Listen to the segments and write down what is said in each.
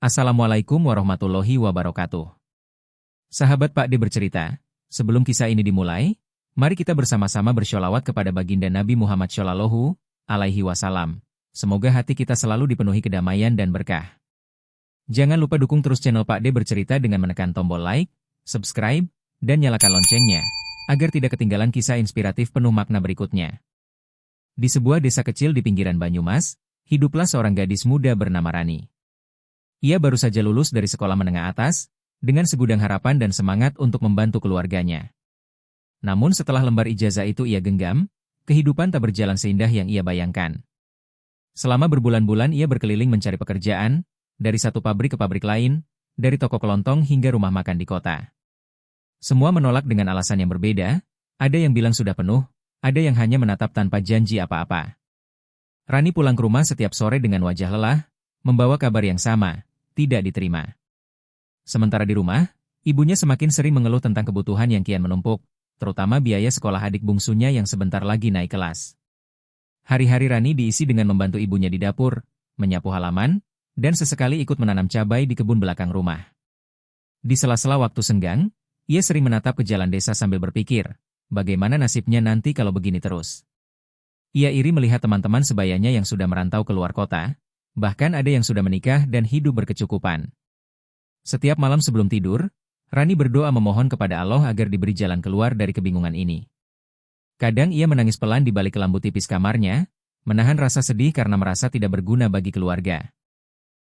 Assalamualaikum warahmatullahi wabarakatuh. Sahabat Pak D bercerita, sebelum kisah ini dimulai, mari kita bersama-sama bersholawat kepada baginda Nabi Muhammad Shallallahu Alaihi Wasallam. Semoga hati kita selalu dipenuhi kedamaian dan berkah. Jangan lupa dukung terus channel Pak D bercerita dengan menekan tombol like, subscribe, dan nyalakan loncengnya, agar tidak ketinggalan kisah inspiratif penuh makna berikutnya. Di sebuah desa kecil di pinggiran Banyumas, hiduplah seorang gadis muda bernama Rani. Ia baru saja lulus dari sekolah menengah atas, dengan segudang harapan dan semangat untuk membantu keluarganya. Namun setelah lembar ijazah itu ia genggam, kehidupan tak berjalan seindah yang ia bayangkan. Selama berbulan-bulan ia berkeliling mencari pekerjaan, dari satu pabrik ke pabrik lain, dari toko kelontong hingga rumah makan di kota. Semua menolak dengan alasan yang berbeda, ada yang bilang sudah penuh, ada yang hanya menatap tanpa janji apa-apa. Rani pulang ke rumah setiap sore dengan wajah lelah, membawa kabar yang sama, tidak diterima. Sementara di rumah, ibunya semakin sering mengeluh tentang kebutuhan yang kian menumpuk, terutama biaya sekolah adik bungsunya yang sebentar lagi naik kelas. Hari-hari Rani diisi dengan membantu ibunya di dapur, menyapu halaman, dan sesekali ikut menanam cabai di kebun belakang rumah. Di sela-sela waktu senggang, ia sering menatap ke jalan desa sambil berpikir, bagaimana nasibnya nanti kalau begini terus. Ia iri melihat teman-teman sebayanya yang sudah merantau keluar kota, bahkan ada yang sudah menikah dan hidup berkecukupan. Setiap malam sebelum tidur, Rani berdoa memohon kepada Allah agar diberi jalan keluar dari kebingungan ini. Kadang ia menangis pelan di balik kelambu tipis kamarnya, menahan rasa sedih karena merasa tidak berguna bagi keluarga.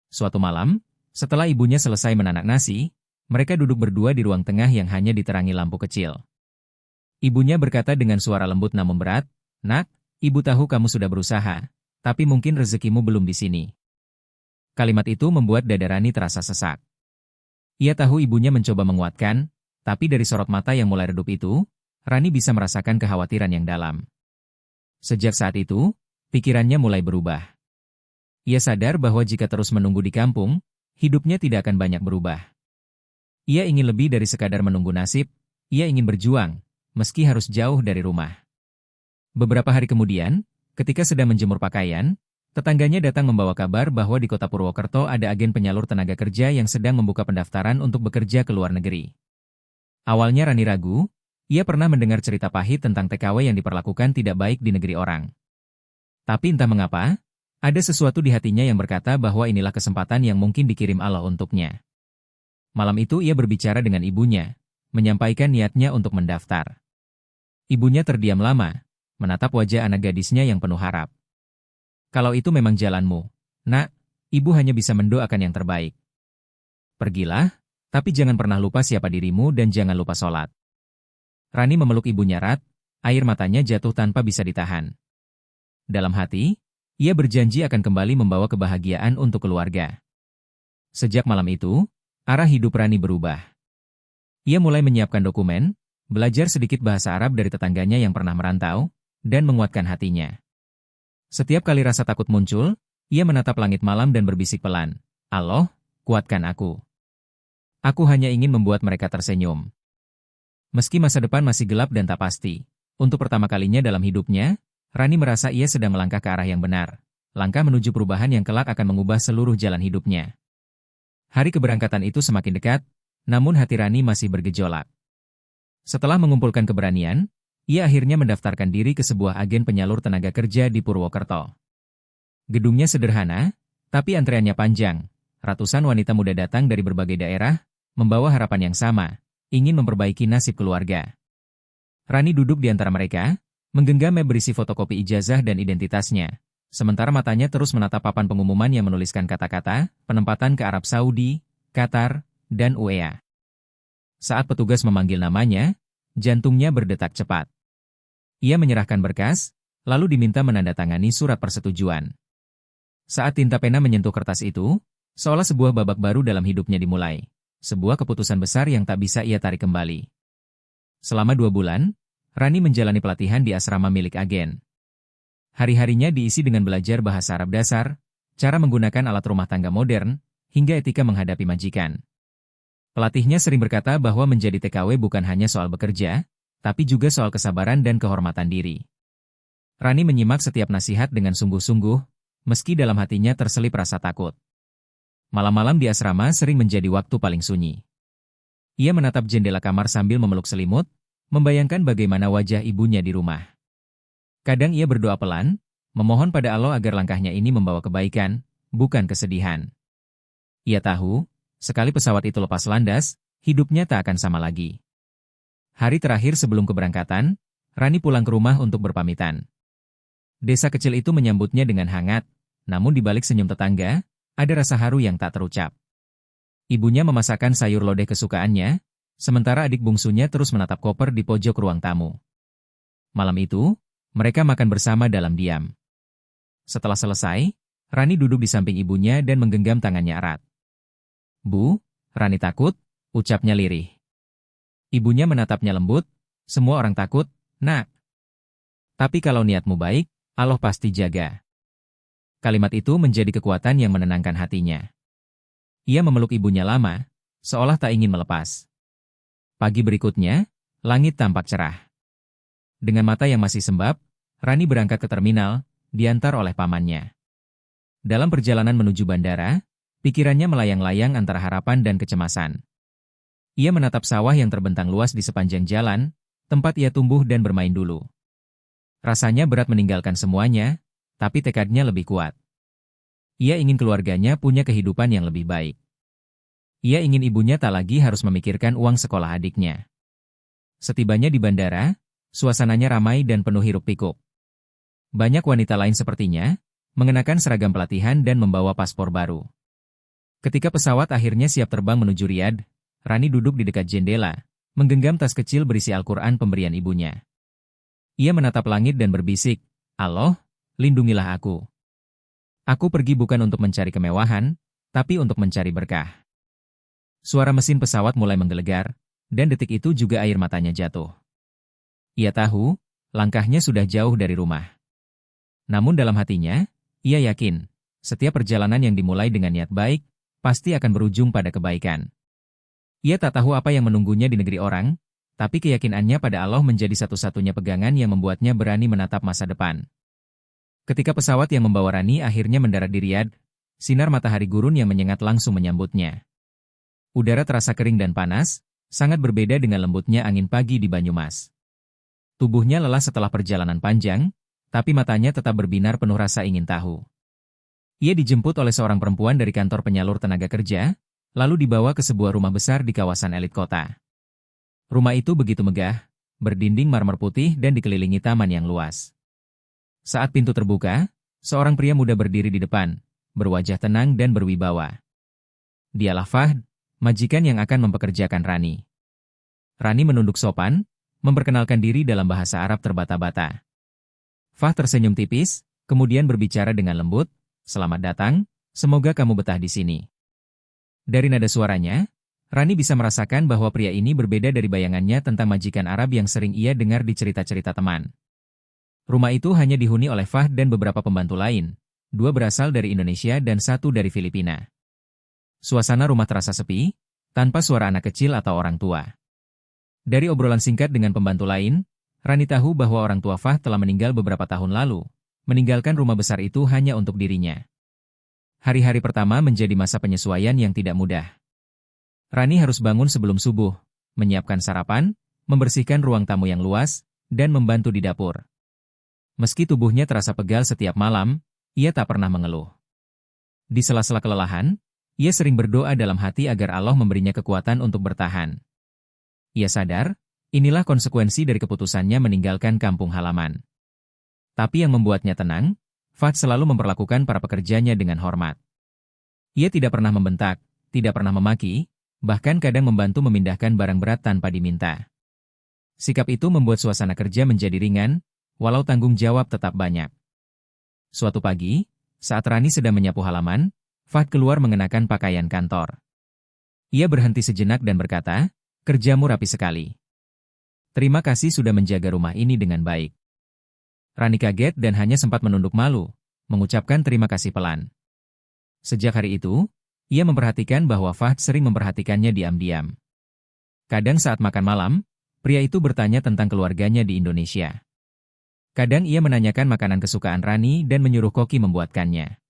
Suatu malam, setelah ibunya selesai menanak nasi, mereka duduk berdua di ruang tengah yang hanya diterangi lampu kecil. Ibunya berkata dengan suara lembut namun berat, "Nak, ibu tahu kamu sudah berusaha, tapi mungkin rezekimu belum di sini." Kalimat itu membuat dada Rani terasa sesak. Ia tahu ibunya mencoba menguatkan, tapi dari sorot mata yang mulai redup itu, Rani bisa merasakan kekhawatiran yang dalam. Sejak saat itu, pikirannya mulai berubah. Ia sadar bahwa jika terus menunggu di kampung, hidupnya tidak akan banyak berubah. Ia ingin lebih dari sekadar menunggu nasib, ia ingin berjuang, meski harus jauh dari rumah. Beberapa hari kemudian, ketika sedang menjemur pakaian, tetangganya datang membawa kabar bahwa di kota Purwokerto ada agen penyalur tenaga kerja yang sedang membuka pendaftaran untuk bekerja ke luar negeri. Awalnya Rani ragu, ia pernah mendengar cerita pahit tentang TKW yang diperlakukan tidak baik di negeri orang. Tapi entah mengapa, ada sesuatu di hatinya yang berkata bahwa inilah kesempatan yang mungkin dikirim Allah untuknya. Malam itu ia berbicara dengan ibunya, menyampaikan niatnya untuk mendaftar. Ibunya terdiam lama, menatap wajah anak gadisnya yang penuh harap. "Kalau itu memang jalanmu, Nak, ibu hanya bisa mendoakan yang terbaik. Pergilah, tapi jangan pernah lupa siapa dirimu dan jangan lupa sholat." Rani memeluk ibunya erat, air matanya jatuh tanpa bisa ditahan. Dalam hati, ia berjanji akan kembali membawa kebahagiaan untuk keluarga. Sejak malam itu, arah hidup Rani berubah. Ia mulai menyiapkan dokumen, belajar sedikit bahasa Arab dari tetangganya yang pernah merantau, dan menguatkan hatinya. Setiap kali rasa takut muncul, ia menatap langit malam dan berbisik pelan, "Allah, kuatkan aku. Aku hanya ingin membuat mereka tersenyum." Meski masa depan masih gelap dan tak pasti, untuk pertama kalinya dalam hidupnya, Rani merasa ia sedang melangkah ke arah yang benar, langkah menuju perubahan yang kelak akan mengubah seluruh jalan hidupnya. Hari keberangkatan itu semakin dekat, namun hati Rani masih bergejolak. Setelah mengumpulkan keberanian, ia akhirnya mendaftarkan diri ke sebuah agen penyalur tenaga kerja di Purwokerto. Gedungnya sederhana, tapi antreannya panjang. Ratusan wanita muda datang dari berbagai daerah, membawa harapan yang sama, ingin memperbaiki nasib keluarga. Rani duduk di antara mereka, menggenggam map berisi fotokopi ijazah dan identitasnya, sementara matanya terus menatap papan pengumuman yang menuliskan kata-kata, penempatan ke Arab Saudi, Qatar, dan UEA. Saat petugas memanggil namanya, jantungnya berdetak cepat. Ia menyerahkan berkas, lalu diminta menandatangani surat persetujuan. Saat tinta pena menyentuh kertas itu, seolah sebuah babak baru dalam hidupnya dimulai. Sebuah keputusan besar yang tak bisa ia tarik kembali. Selama 2 bulan, Rani menjalani pelatihan di asrama milik agen. Hari-harinya diisi dengan belajar bahasa Arab dasar, cara menggunakan alat rumah tangga modern, hingga etika menghadapi majikan. Pelatihnya sering berkata bahwa menjadi TKW bukan hanya soal bekerja, tapi juga soal kesabaran dan kehormatan diri. Rani menyimak setiap nasihat dengan sungguh-sungguh, meski dalam hatinya terselip rasa takut. Malam-malam di asrama sering menjadi waktu paling sunyi. Ia menatap jendela kamar sambil memeluk selimut, membayangkan bagaimana wajah ibunya di rumah. Kadang ia berdoa pelan, memohon pada Allah agar langkahnya ini membawa kebaikan, bukan kesedihan. Ia tahu, sekali pesawat itu lepas landas, hidupnya tak akan sama lagi. Hari terakhir sebelum keberangkatan, Rani pulang ke rumah untuk berpamitan. Desa kecil itu menyambutnya dengan hangat, namun di balik senyum tetangga, ada rasa haru yang tak terucap. Ibunya memasakkan sayur lodeh kesukaannya, sementara adik bungsunya terus menatap koper di pojok ruang tamu. Malam itu, mereka makan bersama dalam diam. Setelah selesai, Rani duduk di samping ibunya dan menggenggam tangannya erat. "Bu, Rani takut," ucapnya lirih. Ibunya menatapnya lembut, "Semua orang takut, Nak. Tapi kalau niatmu baik, Allah pasti jaga." Kalimat itu menjadi kekuatan yang menenangkan hatinya. Ia memeluk ibunya lama, seolah tak ingin melepas. Pagi berikutnya, langit tampak cerah. Dengan mata yang masih sembab, Rani berangkat ke terminal, diantar oleh pamannya. Dalam perjalanan menuju bandara, pikirannya melayang-layang antara harapan dan kecemasan. Ia menatap sawah yang terbentang luas di sepanjang jalan, tempat ia tumbuh dan bermain dulu. Rasanya berat meninggalkan semuanya, tapi tekadnya lebih kuat. Ia ingin keluarganya punya kehidupan yang lebih baik. Ia ingin ibunya tak lagi harus memikirkan uang sekolah adiknya. Setibanya di bandara, suasananya ramai dan penuh hiruk-pikuk. Banyak wanita lain sepertinya, mengenakan seragam pelatihan dan membawa paspor baru. Ketika pesawat akhirnya siap terbang menuju Riyadh, Rani duduk di dekat jendela, menggenggam tas kecil berisi Al-Quran pemberian ibunya. Ia menatap langit dan berbisik, "Allah, lindungilah aku. Aku pergi bukan untuk mencari kemewahan, tapi untuk mencari berkah." Suara mesin pesawat mulai menggelegar, dan detik itu juga air matanya jatuh. Ia tahu, langkahnya sudah jauh dari rumah. Namun dalam hatinya, ia yakin, setiap perjalanan yang dimulai dengan niat baik, pasti akan berujung pada kebaikan. Ia tak tahu apa yang menunggunya di negeri orang, tapi keyakinannya pada Allah menjadi satu-satunya pegangan yang membuatnya berani menatap masa depan. Ketika pesawat yang membawa Rani akhirnya mendarat di Riyadh, sinar matahari gurun yang menyengat langsung menyambutnya. Udara terasa kering dan panas, sangat berbeda dengan lembutnya angin pagi di Banyumas. Tubuhnya lelah setelah perjalanan panjang, tapi matanya tetap berbinar penuh rasa ingin tahu. Ia dijemput oleh seorang perempuan dari kantor penyalur tenaga kerja, lalu dibawa ke sebuah rumah besar di kawasan elit kota. Rumah itu begitu megah, berdinding marmer putih dan dikelilingi taman yang luas. Saat pintu terbuka, seorang pria muda berdiri di depan, berwajah tenang dan berwibawa. Dialah Fahd, majikan yang akan mempekerjakan Rani. Rani menunduk sopan, memperkenalkan diri dalam bahasa Arab terbata-bata. Fahd tersenyum tipis, kemudian berbicara dengan lembut, "Selamat datang, semoga kamu betah di sini." Dari nada suaranya, Rani bisa merasakan bahwa pria ini berbeda dari bayangannya tentang majikan Arab yang sering ia dengar di cerita-cerita teman. Rumah itu hanya dihuni oleh Fahd dan beberapa pembantu lain, 2 berasal dari Indonesia dan 1 dari Filipina. Suasana rumah terasa sepi, tanpa suara anak kecil atau orang tua. Dari obrolan singkat dengan pembantu lain, Rani tahu bahwa orang tua Fahd telah meninggal beberapa tahun lalu, meninggalkan rumah besar itu hanya untuk dirinya. Hari-hari pertama menjadi masa penyesuaian yang tidak mudah. Rani harus bangun sebelum subuh, menyiapkan sarapan, membersihkan ruang tamu yang luas, dan membantu di dapur. Meski tubuhnya terasa pegal setiap malam, ia tak pernah mengeluh. Di sela-sela kelelahan, ia sering berdoa dalam hati agar Allah memberinya kekuatan untuk bertahan. Ia sadar, inilah konsekuensi dari keputusannya meninggalkan kampung halaman. Tapi yang membuatnya tenang, Fahd selalu memperlakukan para pekerjanya dengan hormat. Ia tidak pernah membentak, tidak pernah memaki, bahkan kadang membantu memindahkan barang berat tanpa diminta. Sikap itu membuat suasana kerja menjadi ringan, walau tanggung jawab tetap banyak. Suatu pagi, saat Rani sedang menyapu halaman, Fahd keluar mengenakan pakaian kantor. Ia berhenti sejenak dan berkata, "Kerjamu rapi sekali. Terima kasih sudah menjaga rumah ini dengan baik." Rani kaget dan hanya sempat menunduk malu, mengucapkan terima kasih pelan. Sejak hari itu, ia memperhatikan bahwa Fahd sering memperhatikannya diam-diam. Kadang saat makan malam, pria itu bertanya tentang keluarganya di Indonesia. Kadang ia menanyakan makanan kesukaan Rani dan menyuruh koki membuatkannya.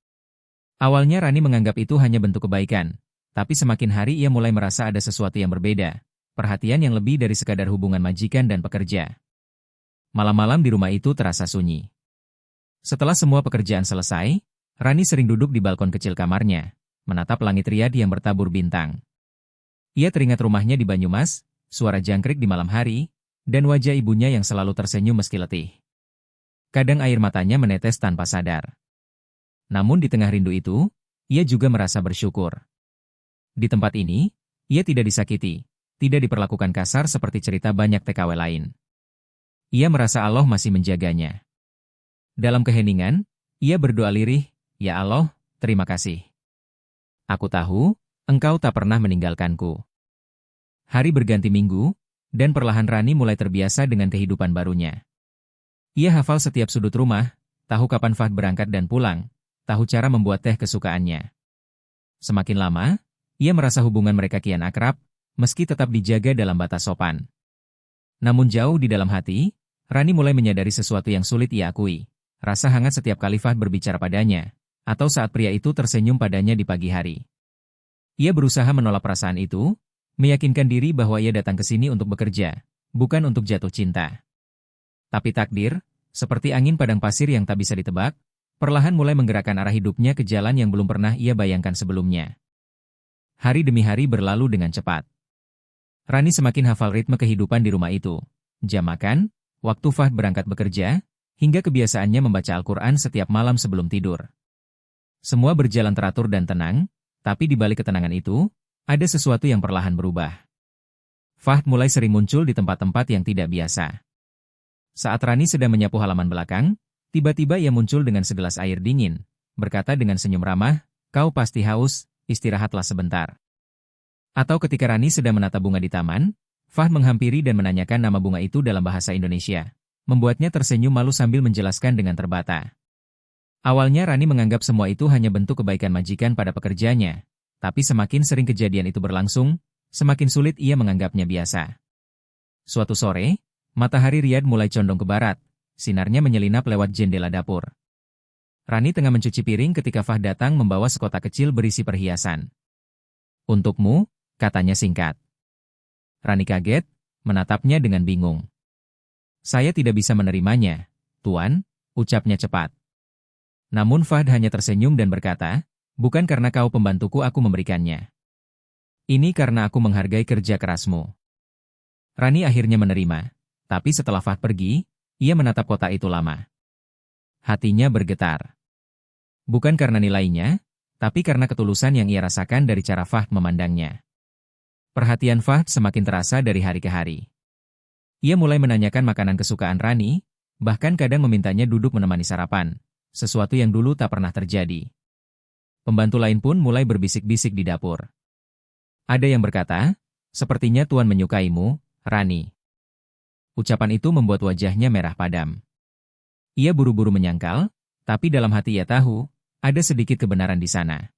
Awalnya Rani menganggap itu hanya bentuk kebaikan, tapi semakin hari ia mulai merasa ada sesuatu yang berbeda, perhatian yang lebih dari sekadar hubungan majikan dan pekerja. Malam-malam di rumah itu terasa sunyi. Setelah semua pekerjaan selesai, Rani sering duduk di balkon kecil kamarnya, menatap langit riad yang bertabur bintang. Ia teringat rumahnya di Banyumas, suara jangkrik di malam hari, dan wajah ibunya yang selalu tersenyum meski letih. Kadang air matanya menetes tanpa sadar. Namun di tengah rindu itu, ia juga merasa bersyukur. Di tempat ini, ia tidak disakiti, tidak diperlakukan kasar seperti cerita banyak TKW lain. Ia merasa Allah masih menjaganya. Dalam keheningan, ia berdoa lirih, "Ya Allah, terima kasih. Aku tahu, Engkau tak pernah meninggalkanku." Hari berganti minggu, dan perlahan Rani mulai terbiasa dengan kehidupan barunya. Ia hafal setiap sudut rumah, tahu kapan Fahd berangkat dan pulang, tahu cara membuat teh kesukaannya. Semakin lama, ia merasa hubungan mereka kian akrab, meski tetap dijaga dalam batas sopan. Namun jauh di dalam hati, Rani mulai menyadari sesuatu yang sulit ia akui. Rasa hangat setiap kali Fahd berbicara padanya, atau saat pria itu tersenyum padanya di pagi hari. Ia berusaha menolak perasaan itu, meyakinkan diri bahwa ia datang ke sini untuk bekerja, bukan untuk jatuh cinta. Tapi takdir, seperti angin padang pasir yang tak bisa ditebak, perlahan mulai menggerakkan arah hidupnya ke jalan yang belum pernah ia bayangkan sebelumnya. Hari demi hari berlalu dengan cepat. Rani semakin hafal ritme kehidupan di rumah itu. Jam makan, waktu Fahd berangkat bekerja, hingga kebiasaannya membaca Al-Quran setiap malam sebelum tidur. Semua berjalan teratur dan tenang, tapi di balik ketenangan itu, ada sesuatu yang perlahan berubah. Fahd mulai sering muncul di tempat-tempat yang tidak biasa. Saat Rani sedang menyapu halaman belakang, tiba-tiba ia muncul dengan segelas air dingin, berkata dengan senyum ramah, "Kau pasti haus, istirahatlah sebentar." Atau ketika Rani sedang menata bunga di taman, Fahd menghampiri dan menanyakan nama bunga itu dalam bahasa Indonesia, membuatnya tersenyum malu sambil menjelaskan dengan terbata. Awalnya Rani menganggap semua itu hanya bentuk kebaikan majikan pada pekerjanya, tapi semakin sering kejadian itu berlangsung, semakin sulit ia menganggapnya biasa. Suatu sore, matahari riad mulai condong ke barat, sinarnya menyelinap lewat jendela dapur. Rani tengah mencuci piring ketika Fahd datang membawa sekotak kecil berisi perhiasan. "Untukmu," katanya singkat. Rani kaget, menatapnya dengan bingung. "Saya tidak bisa menerimanya, Tuan," ucapnya cepat. Namun Fahd hanya tersenyum dan berkata, "Bukan karena kau pembantuku aku memberikannya. Ini karena aku menghargai kerja kerasmu." Rani akhirnya menerima, tapi setelah Fahd pergi, ia menatap kotak itu lama. Hatinya bergetar. Bukan karena nilainya, tapi karena ketulusan yang ia rasakan dari cara Fahd memandangnya. Perhatian Fahd semakin terasa dari hari ke hari. Ia mulai menanyakan makanan kesukaan Rani, bahkan kadang memintanya duduk menemani sarapan, sesuatu yang dulu tak pernah terjadi. Pembantu lain pun mulai berbisik-bisik di dapur. Ada yang berkata, "Sepertinya Tuan menyukaimu, Rani." Ucapan itu membuat wajahnya merah padam. Ia buru-buru menyangkal, tapi dalam hati ia tahu, ada sedikit kebenaran di sana.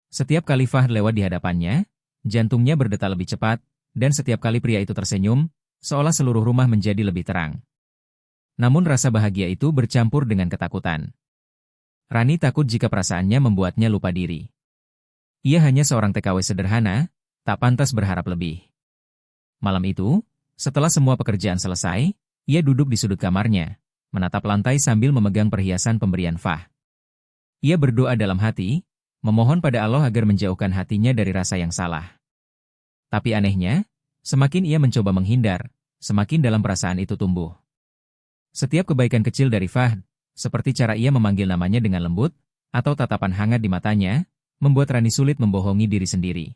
Setiap kali Fahd lewat di hadapannya, jantungnya berdetak lebih cepat, dan setiap kali pria itu tersenyum, seolah seluruh rumah menjadi lebih terang. Namun rasa bahagia itu bercampur dengan ketakutan. Rani takut jika perasaannya membuatnya lupa diri. Ia hanya seorang TKW sederhana, tak pantas berharap lebih. Malam itu, setelah semua pekerjaan selesai, ia duduk di sudut kamarnya, menatap lantai sambil memegang perhiasan pemberian Fahd. Ia berdoa dalam hati, memohon pada Allah agar menjauhkan hatinya dari rasa yang salah. Tapi anehnya, semakin ia mencoba menghindar, semakin dalam perasaan itu tumbuh. Setiap kebaikan kecil dari Fahd, seperti cara ia memanggil namanya dengan lembut, atau tatapan hangat di matanya, membuat Rani sulit membohongi diri sendiri.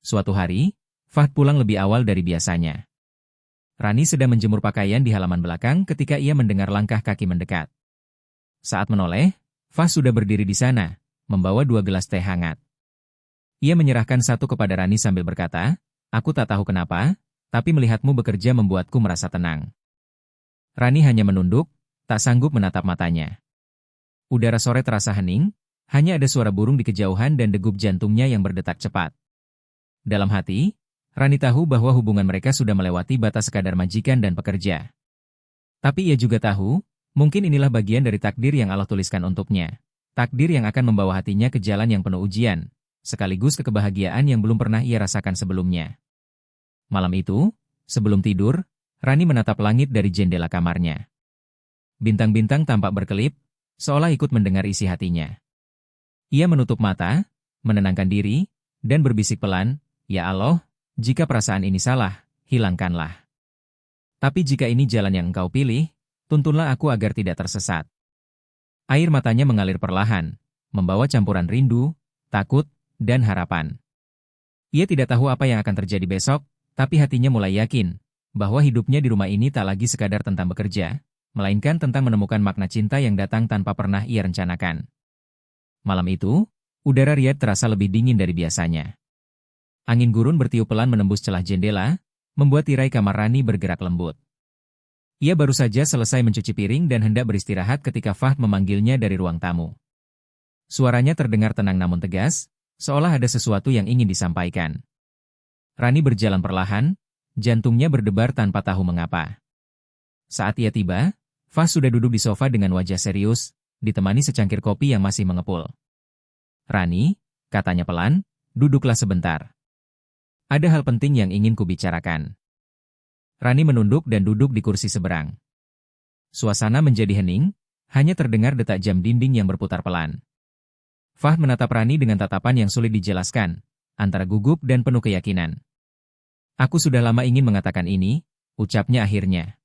Suatu hari, Fahd pulang lebih awal dari biasanya. Rani sedang menjemur pakaian di halaman belakang ketika ia mendengar langkah kaki mendekat. Saat menoleh, Fahd sudah berdiri di sana, membawa 2 gelas teh hangat. Ia menyerahkan satu kepada Rani sambil berkata, "Aku tak tahu kenapa, tapi melihatmu bekerja membuatku merasa tenang." Rani hanya menunduk, tak sanggup menatap matanya. Udara sore terasa hening, hanya ada suara burung di kejauhan dan degup jantungnya yang berdetak cepat. Dalam hati, Rani tahu bahwa hubungan mereka sudah melewati batas sekadar majikan dan pekerja. Tapi ia juga tahu, mungkin inilah bagian dari takdir yang Allah tuliskan untuknya. Takdir yang akan membawa hatinya ke jalan yang penuh ujian, sekaligus ke kebahagiaan yang belum pernah ia rasakan sebelumnya. Malam itu, sebelum tidur, Rani menatap langit dari jendela kamarnya. Bintang-bintang tampak berkelip, seolah ikut mendengar isi hatinya. Ia menutup mata, menenangkan diri, dan berbisik pelan, "Ya Allah, jika perasaan ini salah, hilangkanlah. Tapi jika ini jalan yang Engkau pilih, tuntunlah aku agar tidak tersesat." Air matanya mengalir perlahan, membawa campuran rindu, takut, dan harapan. Ia tidak tahu apa yang akan terjadi besok, tapi hatinya mulai yakin bahwa hidupnya di rumah ini tak lagi sekadar tentang bekerja, melainkan tentang menemukan makna cinta yang datang tanpa pernah ia rencanakan. Malam itu, udara Riyadh terasa lebih dingin dari biasanya. Angin gurun bertiup pelan menembus celah jendela, membuat tirai kamar Rani bergerak lembut. Ia baru saja selesai mencuci piring dan hendak beristirahat ketika Fahd memanggilnya dari ruang tamu. Suaranya terdengar tenang namun tegas, seolah ada sesuatu yang ingin disampaikan. Rani berjalan perlahan, jantungnya berdebar tanpa tahu mengapa. Saat ia tiba, Fahd sudah duduk di sofa dengan wajah serius, ditemani secangkir kopi yang masih mengepul. "Rani," katanya pelan, "duduklah sebentar. Ada hal penting yang ingin kubicarakan." Rani menunduk dan duduk di kursi seberang. Suasana menjadi hening, hanya terdengar detak jam dinding yang berputar pelan. Fahd menatap Rani dengan tatapan yang sulit dijelaskan, antara gugup dan penuh keyakinan. "Aku sudah lama ingin mengatakan ini," ucapnya akhirnya.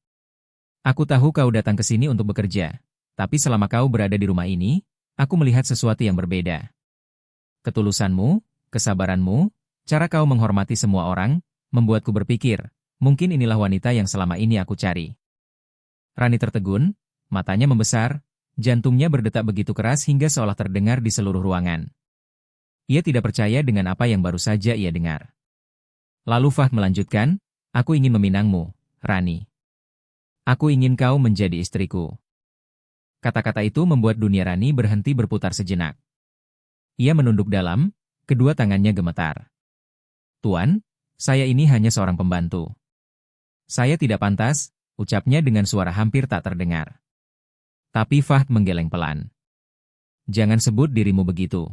"Aku tahu kau datang ke sini untuk bekerja, tapi selama kau berada di rumah ini, aku melihat sesuatu yang berbeda. Ketulusanmu, kesabaranmu, cara kau menghormati semua orang, membuatku berpikir, mungkin inilah wanita yang selama ini aku cari." Rani tertegun, matanya membesar, jantungnya berdetak begitu keras hingga seolah terdengar di seluruh ruangan. Ia tidak percaya dengan apa yang baru saja ia dengar. Lalu Fahd melanjutkan, "Aku ingin meminangmu, Rani. Aku ingin kau menjadi istriku." Kata-kata itu membuat dunia Rani berhenti berputar sejenak. Ia menunduk dalam, kedua tangannya gemetar. "Tuan, saya ini hanya seorang pembantu. Saya tidak pantas," ucapnya dengan suara hampir tak terdengar. Tapi Fahd menggeleng pelan. "Jangan sebut dirimu begitu.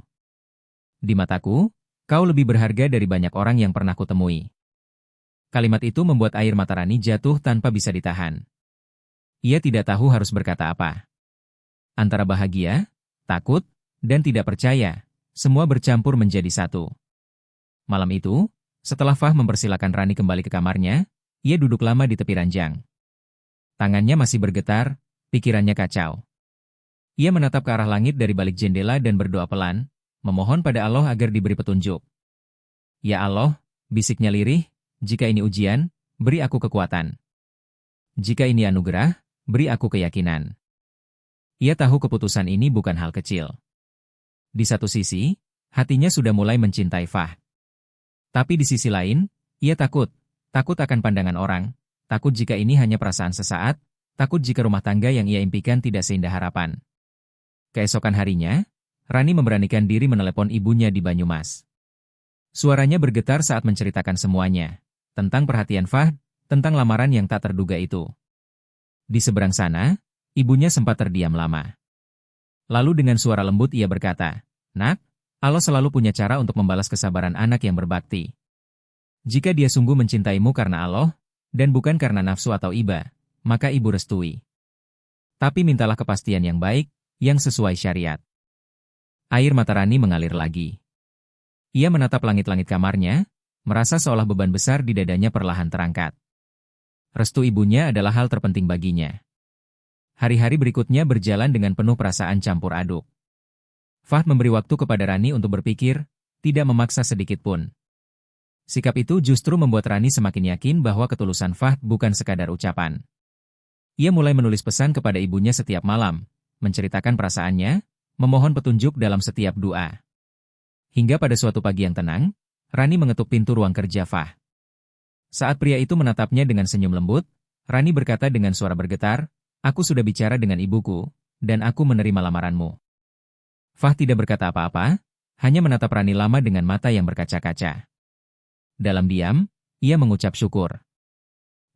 Di mataku, kau lebih berharga dari banyak orang yang pernah kutemui." Kalimat itu membuat air mata Rani jatuh tanpa bisa ditahan. Ia tidak tahu harus berkata apa. Antara bahagia, takut, dan tidak percaya, semua bercampur menjadi satu. Malam itu, setelah Fahd mempersilakan Rani kembali ke kamarnya, ia duduk lama di tepi ranjang. Tangannya masih bergetar, pikirannya kacau. Ia menatap ke arah langit dari balik jendela dan berdoa pelan, memohon pada Allah agar diberi petunjuk. "Ya Allah," bisiknya lirih, "jika ini ujian, beri aku kekuatan. Jika ini anugerah, beri aku keyakinan." Ia tahu keputusan ini bukan hal kecil. Di satu sisi, hatinya sudah mulai mencintai Fahd. Tapi di sisi lain, ia takut akan pandangan orang, takut jika ini hanya perasaan sesaat, takut jika rumah tangga yang ia impikan tidak seindah harapan. Keesokan harinya, Rani memberanikan diri menelepon ibunya di Banyumas. Suaranya bergetar saat menceritakan semuanya, tentang perhatian Fahd, tentang lamaran yang tak terduga itu. Di seberang sana, ibunya sempat terdiam lama. Lalu dengan suara lembut ia berkata, "Nak, Allah selalu punya cara untuk membalas kesabaran anak yang berbakti. Jika dia sungguh mencintaimu karena Allah, dan bukan karena nafsu atau iba, maka ibu restui. Tapi mintalah kepastian yang baik, yang sesuai syariat." Air mata Rani mengalir lagi. Ia menatap langit-langit kamarnya, merasa seolah beban besar di dadanya perlahan terangkat. Restu ibunya adalah hal terpenting baginya. Hari-hari berikutnya berjalan dengan penuh perasaan campur aduk. Fahd memberi waktu kepada Rani untuk berpikir, tidak memaksa sedikit pun. Sikap itu justru membuat Rani semakin yakin bahwa ketulusan Fahd bukan sekadar ucapan. Ia mulai menulis pesan kepada ibunya setiap malam, menceritakan perasaannya, memohon petunjuk dalam setiap doa. Hingga pada suatu pagi yang tenang, Rani mengetuk pintu ruang kerja Fahd. Saat pria itu menatapnya dengan senyum lembut, Rani berkata dengan suara bergetar, "Aku sudah bicara dengan ibuku, dan aku menerima lamaranmu." Fahd tidak berkata apa-apa, hanya menatap Rani lama dengan mata yang berkaca-kaca. Dalam diam, ia mengucap syukur.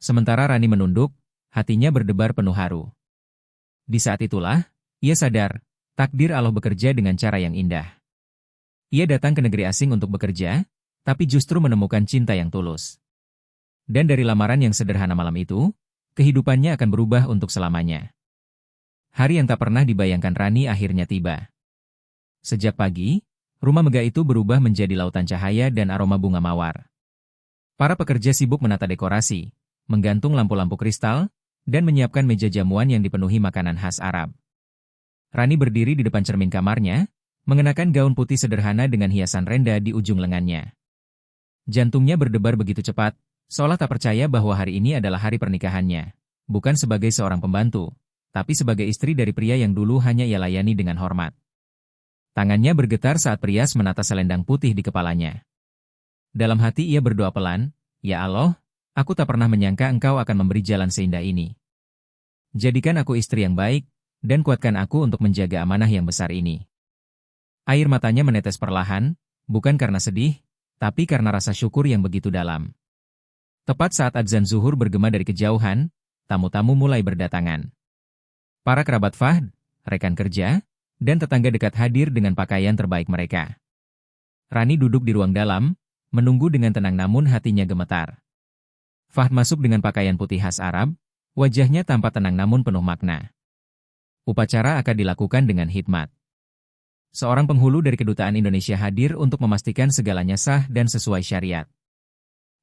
Sementara Rani menunduk, hatinya berdebar penuh haru. Di saat itulah, ia sadar takdir Allah bekerja dengan cara yang indah. Ia datang ke negeri asing untuk bekerja, tapi justru menemukan cinta yang tulus. Dan dari lamaran yang sederhana malam itu, kehidupannya akan berubah untuk selamanya. Hari yang tak pernah dibayangkan Rani akhirnya tiba. Sejak pagi, rumah megah itu berubah menjadi lautan cahaya dan aroma bunga mawar. Para pekerja sibuk menata dekorasi, menggantung lampu-lampu kristal, dan menyiapkan meja jamuan yang dipenuhi makanan khas Arab. Rani berdiri di depan cermin kamarnya, mengenakan gaun putih sederhana dengan hiasan renda di ujung lengannya. Jantungnya berdebar begitu cepat, seolah tak percaya bahwa hari ini adalah hari pernikahannya, bukan sebagai seorang pembantu, tapi sebagai istri dari pria yang dulu hanya ia layani dengan hormat. Tangannya bergetar saat Prias menata selendang putih di kepalanya. Dalam hati ia berdoa pelan, "Ya Allah, aku tak pernah menyangka Engkau akan memberi jalan seindah ini. Jadikan aku istri yang baik, dan kuatkan aku untuk menjaga amanah yang besar ini." Air matanya menetes perlahan, bukan karena sedih, tapi karena rasa syukur yang begitu dalam. Tepat saat adzan zuhur bergema dari kejauhan, tamu-tamu mulai berdatangan. Para kerabat Fahd, rekan kerja, dan tetangga dekat hadir dengan pakaian terbaik mereka. Rani duduk di ruang dalam, menunggu dengan tenang namun hatinya gemetar. Fahd masuk dengan pakaian putih khas Arab, wajahnya tampak tenang namun penuh makna. Upacara akan dilakukan dengan hikmat. Seorang penghulu dari kedutaan Indonesia hadir untuk memastikan segalanya sah dan sesuai syariat.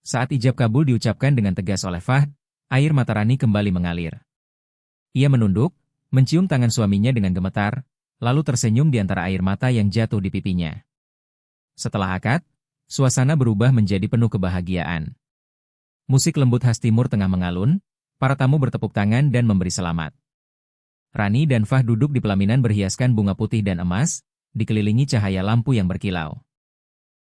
Saat ijab kabul diucapkan dengan tegas oleh Fahd, air mata Rani kembali mengalir. Ia menunduk, mencium tangan suaminya dengan gemetar, lalu tersenyum di antara air mata yang jatuh di pipinya. Setelah akad, suasana berubah menjadi penuh kebahagiaan. Musik lembut khas timur tengah mengalun, para tamu bertepuk tangan dan memberi selamat. Rani dan Fahd duduk di pelaminan berhiaskan bunga putih dan emas, dikelilingi cahaya lampu yang berkilau.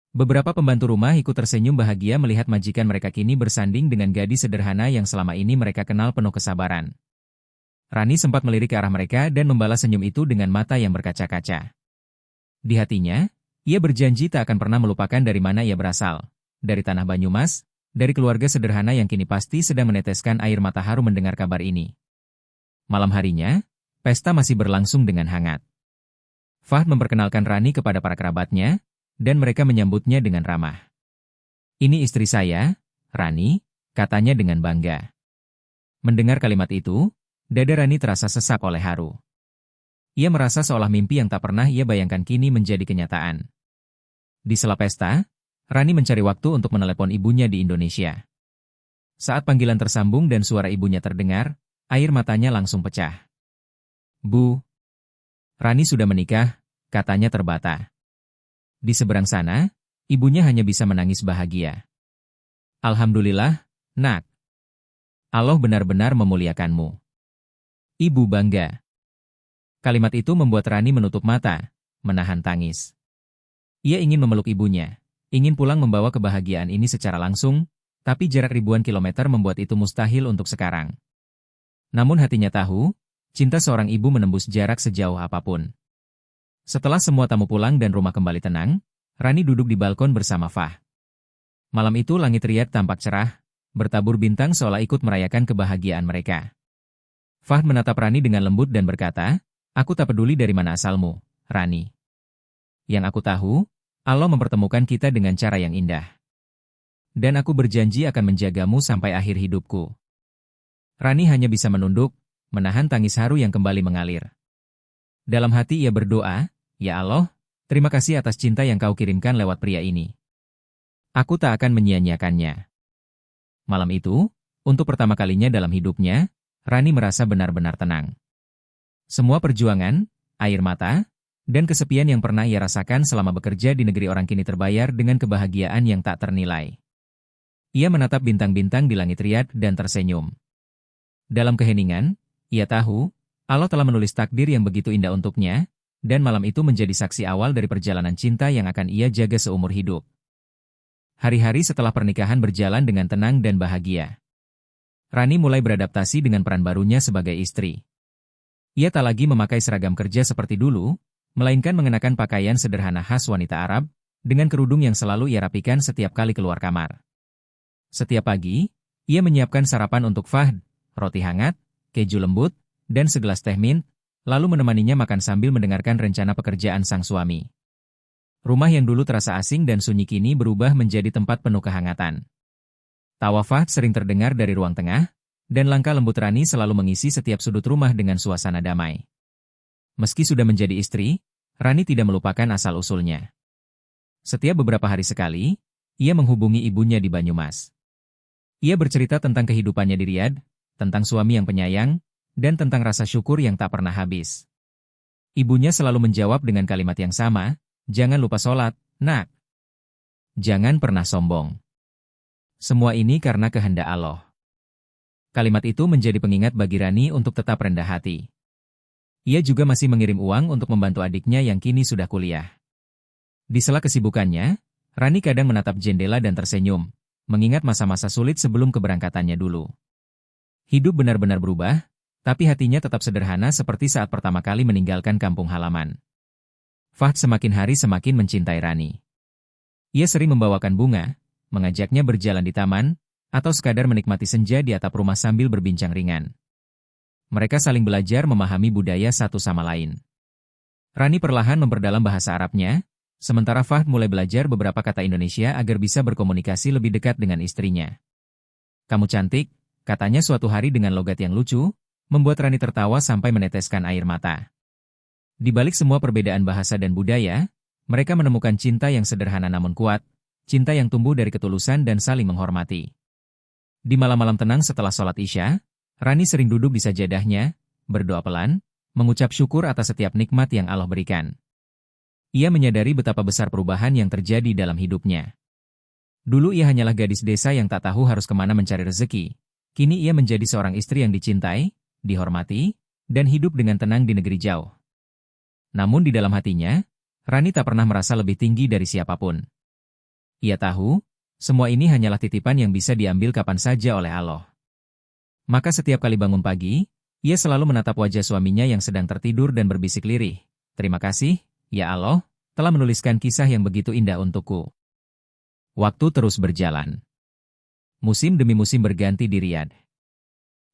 Beberapa pembantu rumah ikut tersenyum bahagia melihat majikan mereka kini bersanding dengan gadis sederhana yang selama ini mereka kenal penuh kesabaran. Rani sempat melirik ke arah mereka dan membalas senyum itu dengan mata yang berkaca-kaca. Di hatinya, ia berjanji tak akan pernah melupakan dari mana ia berasal, dari tanah Banyumas, dari keluarga sederhana yang kini pasti sedang meneteskan air mata haru mendengar kabar ini. Malam harinya, pesta masih berlangsung dengan hangat. Fahd memperkenalkan Rani kepada para kerabatnya, dan mereka menyambutnya dengan ramah. "Ini istri saya, Rani," katanya dengan bangga. Mendengar kalimat itu, dada Rani terasa sesak oleh haru. Ia merasa seolah mimpi yang tak pernah ia bayangkan kini menjadi kenyataan. Di sela pesta, Rani mencari waktu untuk menelepon ibunya di Indonesia. Saat panggilan tersambung dan suara ibunya terdengar, air matanya langsung pecah. "Bu, Rani sudah menikah," katanya terbata. Di seberang sana, ibunya hanya bisa menangis bahagia. "Alhamdulillah, Nak. Allah benar-benar memuliakanmu." Ibu bangga. Kalimat itu membuat Rani menutup mata, menahan tangis. Ia ingin memeluk ibunya, ingin pulang membawa kebahagiaan ini secara langsung, tapi jarak ribuan kilometer membuat itu mustahil untuk sekarang. Namun hatinya tahu, cinta seorang ibu menembus jarak sejauh apapun. Setelah semua tamu pulang dan rumah kembali tenang, Rani duduk di balkon bersama Fahd. Malam itu langit Riyadh tampak cerah, bertabur bintang seolah ikut merayakan kebahagiaan mereka. Fahd menatap Rani dengan lembut dan berkata, "Aku tak peduli dari mana asalmu, Rani. Yang aku tahu, Allah mempertemukan kita dengan cara yang indah. Dan aku berjanji akan menjagamu sampai akhir hidupku." Rani hanya bisa menunduk, menahan tangis haru yang kembali mengalir. Dalam hati ia berdoa, "Ya Allah, terima kasih atas cinta yang kau kirimkan lewat pria ini. Aku tak akan menyia-nyiakannya." Malam itu, untuk pertama kalinya dalam hidupnya, Rani merasa benar-benar tenang. Semua perjuangan, air mata, dan kesepian yang pernah ia rasakan selama bekerja di negeri orang kini terbayar dengan kebahagiaan yang tak ternilai. Ia menatap bintang-bintang di langit Riyadh dan tersenyum. Dalam keheningan, ia tahu, Allah telah menulis takdir yang begitu indah untuknya, dan malam itu menjadi saksi awal dari perjalanan cinta yang akan ia jaga seumur hidup. Hari-hari setelah pernikahan berjalan dengan tenang dan bahagia. Rani mulai beradaptasi dengan peran barunya sebagai istri. Ia tak lagi memakai seragam kerja seperti dulu, melainkan mengenakan pakaian sederhana khas wanita Arab, dengan kerudung yang selalu ia rapikan setiap kali keluar kamar. Setiap pagi, ia menyiapkan sarapan untuk Fahd, roti hangat, keju lembut, dan segelas teh mint, lalu menemaninya makan sambil mendengarkan rencana pekerjaan sang suami. Rumah yang dulu terasa asing dan sunyi kini berubah menjadi tempat penuh kehangatan. Tawa Fahd sering terdengar dari ruang tengah, dan langkah lembut Rani selalu mengisi setiap sudut rumah dengan suasana damai. Meski sudah menjadi istri, Rani tidak melupakan asal-usulnya. Setiap beberapa hari sekali, ia menghubungi ibunya di Banyumas. Ia bercerita tentang kehidupannya di Riyadh, tentang suami yang penyayang, dan tentang rasa syukur yang tak pernah habis. Ibunya selalu menjawab dengan kalimat yang sama, "Jangan lupa sholat, nak. Jangan pernah sombong. Semua ini karena kehendak Allah." Kalimat itu menjadi pengingat bagi Rani untuk tetap rendah hati. Ia juga masih mengirim uang untuk membantu adiknya yang kini sudah kuliah. Di sela kesibukannya, Rani kadang menatap jendela dan tersenyum, mengingat masa-masa sulit sebelum keberangkatannya dulu. Hidup benar-benar berubah, tapi hatinya tetap sederhana seperti saat pertama kali meninggalkan kampung halaman. Fahd semakin hari semakin mencintai Rani. Ia sering membawakan bunga, mengajaknya berjalan di taman, atau sekadar menikmati senja di atap rumah sambil berbincang ringan. Mereka saling belajar memahami budaya satu sama lain. Rani perlahan memperdalam bahasa Arabnya, sementara Fahd mulai belajar beberapa kata Indonesia agar bisa berkomunikasi lebih dekat dengan istrinya. "Kamu cantik," katanya suatu hari dengan logat yang lucu, membuat Rani tertawa sampai meneteskan air mata. Di balik semua perbedaan bahasa dan budaya, mereka menemukan cinta yang sederhana namun kuat, cinta yang tumbuh dari ketulusan dan saling menghormati. Di malam-malam tenang setelah sholat Isya, Rani sering duduk di sajadahnya, berdoa pelan, mengucap syukur atas setiap nikmat yang Allah berikan. Ia menyadari betapa besar perubahan yang terjadi dalam hidupnya. Dulu ia hanyalah gadis desa yang tak tahu harus kemana mencari rezeki. Kini ia menjadi seorang istri yang dicintai, dihormati, dan hidup dengan tenang di negeri jauh. Namun di dalam hatinya, Rani tak pernah merasa lebih tinggi dari siapapun. Ia tahu, semua ini hanyalah titipan yang bisa diambil kapan saja oleh Allah. Maka setiap kali bangun pagi, ia selalu menatap wajah suaminya yang sedang tertidur dan berbisik lirih, "Terima kasih, ya Allah, telah menuliskan kisah yang begitu indah untukku." Waktu terus berjalan. Musim demi musim berganti di Riyadh.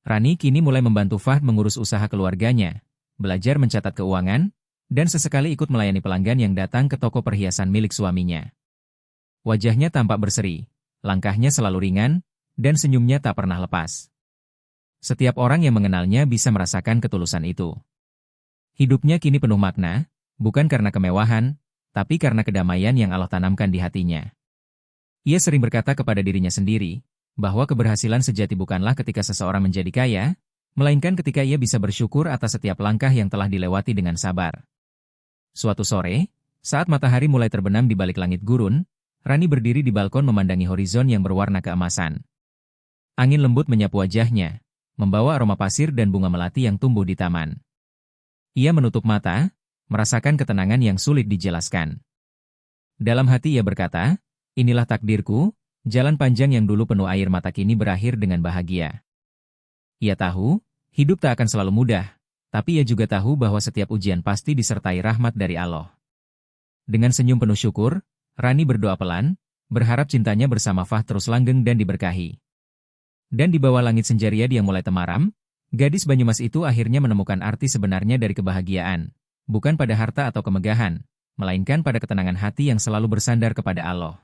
Rani kini mulai membantu Fahd mengurus usaha keluarganya, belajar mencatat keuangan, dan sesekali ikut melayani pelanggan yang datang ke toko perhiasan milik suaminya. Wajahnya tampak berseri, langkahnya selalu ringan, dan senyumnya tak pernah lepas. Setiap orang yang mengenalnya bisa merasakan ketulusan itu. Hidupnya kini penuh makna, bukan karena kemewahan, tapi karena kedamaian yang Allah tanamkan di hatinya. Ia sering berkata kepada dirinya sendiri, bahwa keberhasilan sejati bukanlah ketika seseorang menjadi kaya, melainkan ketika ia bisa bersyukur atas setiap langkah yang telah dilewati dengan sabar. Suatu sore, saat matahari mulai terbenam di balik langit gurun, Rani berdiri di balkon memandangi horizon yang berwarna keemasan. Angin lembut menyapu wajahnya, membawa aroma pasir dan bunga melati yang tumbuh di taman. Ia menutup mata, merasakan ketenangan yang sulit dijelaskan. Dalam hati ia berkata, "Inilah takdirku, jalan panjang yang dulu penuh air mata kini berakhir dengan bahagia." Ia tahu, hidup tak akan selalu mudah, tapi ia juga tahu bahwa setiap ujian pasti disertai rahmat dari Allah. Dengan senyum penuh syukur, Rani berdoa pelan, berharap cintanya bersama Fahd terus langgeng dan diberkahi. Dan di bawah langit senja Riyadh yang mulai temaram, gadis Banyumas itu akhirnya menemukan arti sebenarnya dari kebahagiaan, bukan pada harta atau kemegahan, melainkan pada ketenangan hati yang selalu bersandar kepada Allah.